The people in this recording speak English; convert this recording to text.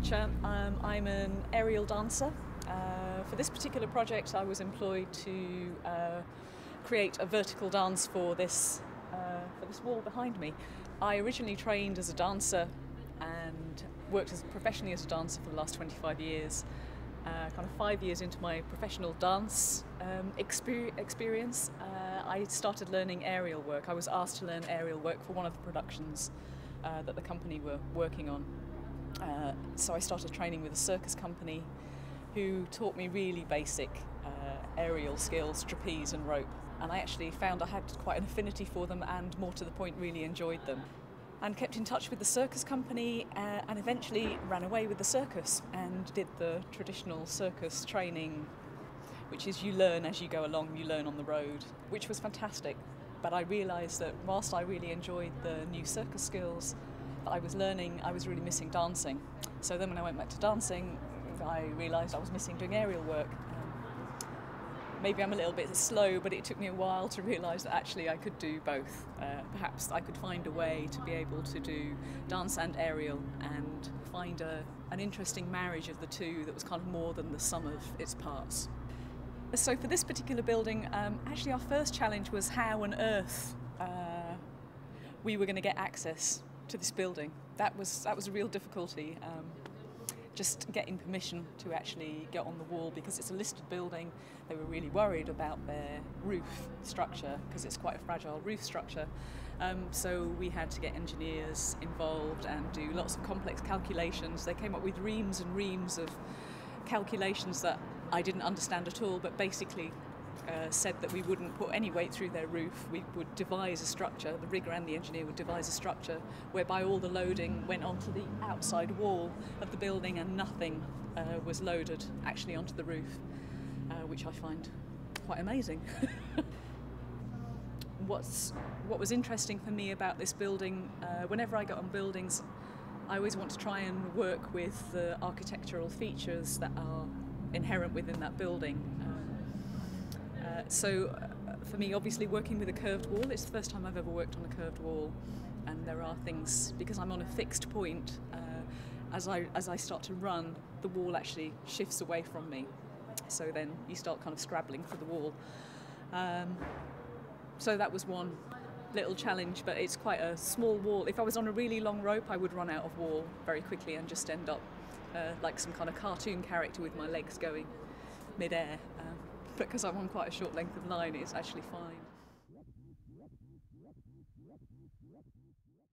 teacher. I'm an aerial dancer. For this particular project I was employed to create a vertical dance for this wall behind me. I originally trained as a dancer and worked professionally as a dancer for the last 25 years. Kind of 5 years into my professional dance experience, I started learning aerial work. I was asked to learn aerial work for one of the productions that the company were working on. So I started training with a circus company who taught me really basic aerial skills, trapeze and rope. And I actually found I had quite an affinity for them and, more to the point, really enjoyed them. And kept in touch with the circus company and eventually ran away with the circus and did the traditional circus training, which is you learn as you go along, you learn on the road, which was fantastic. But I realised that whilst I really enjoyed the new circus skills that I was learning, I was really missing dancing. So then when I went back to dancing, I realised I was missing doing aerial work. Maybe I'm a little bit slow, but it took me a while to realise that actually I could do both. Perhaps I could find a way to be able to do dance and aerial and find an interesting marriage of the two that was kind of more than the sum of its parts. So for this particular building, actually our first challenge was how on earth we were going to get access to this building. That was a real difficulty. Just getting permission to actually get on the wall, because it's a listed building. They were really worried about their roof structure because it's quite a fragile roof structure. So we had to get engineers involved and do lots of complex calculations. They came up with reams and reams of calculations that I didn't understand at all, but basically said that we wouldn't put any weight through their roof. We would devise a structure, the rigger and the engineer would devise a structure whereby all the loading went onto the outside wall of the building and nothing was loaded actually onto the roof, which I find quite amazing. What was interesting for me about this building, whenever I got on buildings, I always want to try and work with the architectural features that are inherent within that building. So for me, obviously working with a curved wall, it's the first time I've ever worked on a curved wall, and there are things, because I'm on a fixed point, as I start to run, the wall actually shifts away from me. So then you start kind of scrabbling for the wall. So that was one little challenge, but it's quite a small wall. If I was on a really long rope, I would run out of wall very quickly and just end up like some kind of cartoon character with my legs going mid-air. Because I'm on quite a short length of line, it's actually fine.